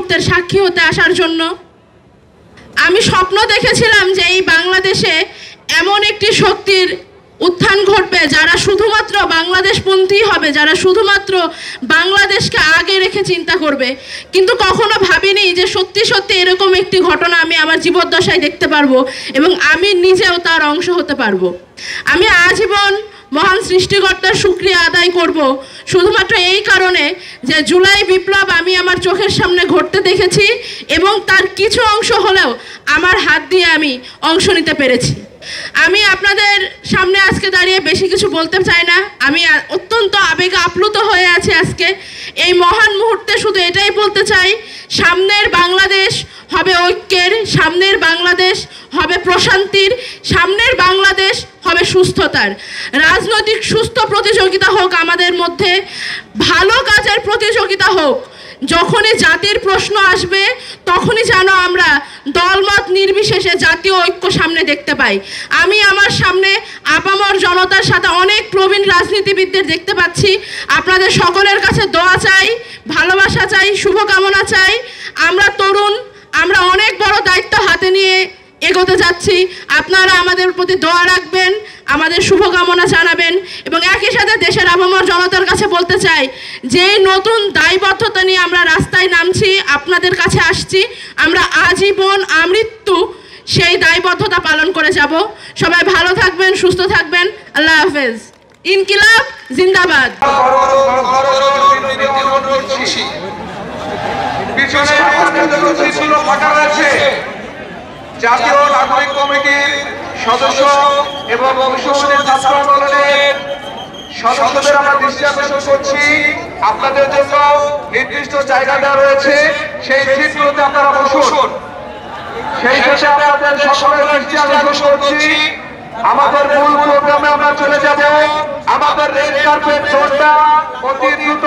মুহূর্তের সাক্ষী হতে আসার জন্য। আমি স্বপ্ন দেখেছিলাম যে এই বাংলাদেশে এমন একটি শক্তির উত্থান ঘটবে যারা শুধুমাত্র বাংলাদেশপন্থী হবে, যারা শুধুমাত্র বাংলাদেশকে আগে রেখে চিন্তা করবে। কিন্তু কখনো ভাবিনি যে সত্যি সত্যি এরকম একটি ঘটনা আমি আমার জীবদ্দশায় দেখতে পারবো এবং আমি নিজেও তার অংশ হতে পারবো। আমি আজীবন মহান সৃষ্টিকর্তার শুকরিয়া আদায় করব শুধুমাত্র এই কারণে যে জুলাই বিপ্লব আমি আমার চোখের সামনে ঘটতে দেখেছি এবং তার কিছু অংশ হলেও আমার হাত দিয়ে আমি অংশ নিতে পেরেছি। আমি আপনাদের সামনে আজকে দাঁড়িয়ে বেশি কিছু বলতে চাই না। আমি অত্যন্ত আবেগে আপ্লুত হয়ে আছি আজকে এই মহান মুহূর্তে। শুধু এটাই বলতে চাই, সামনের বাংলাদেশ হবে ঐক্যের, সামনের বাংলাদেশ হবে প্রশান্তির, সামনের বাংলাদেশ হবে সুস্থতার। রাজনৈতিক সুস্থ প্রতিযোগিতা হোক আমাদের মধ্যে, ভালো কাজের প্রতিযোগিতা হোক। যখনই জাতির প্রশ্ন আসবে তখনই যেন আমরা দলমত নির্বিশেষে জাতীয় ঐক্য সামনে দেখতে পাই। আমি আমার সামনে আপামর জনতার সাথে অনেক প্রবীণ রাজনীতিবিদদের দেখতে পাচ্ছি। আপনাদের সকলের কাছে দোয়া চাই, ভালোবাসা চাই, শুভকামনা চাই। আমরা তরুণ, আমরা অনেক বড় দায়িত্ব হাতে নিয়ে এগোতে যাচ্ছি। আপনারা আমাদের প্রতি দোয়া রাখবেন, আমাদের শুভকামনা জানাবেন এবং একই সাথে দেশের আপামর জনতার কাছে বলতে চাই যে নতুন দায়বদ্ধতা নিয়ে আমরা রাস্তায় নামছি, আপনাদের কাছে আসছি। আমরা আজীবন আমৃত্যু সেই দায়বদ্ধতা পালন করে যাব। সবাই ভালো থাকবেন, সুস্থ থাকবেন। আল্লাহ হাফেজ। ইনকিলাব জিন্দাবাদ। জাতীয় নাগরিক কমিটির সদস্য এবং অংশগ্রহণের ছাত্র আন্দোলনের সদস্যদের আমরা দৃষ্টি আকর্ষণ করছি, আপনাদের জন্য নির্দিষ্ট জায়গা দেওয়া রয়েছে, সেই সিটগুলোতে আপনারা বসুন। সেই শেষে আপনাদের সকলের দৃষ্টি আকর্ষণ করছি, আমাদের মূল প্রোগ্রামে আমরা চলে যাব। আমাদের রেড কার্পেট শোটা অতি দ্রুত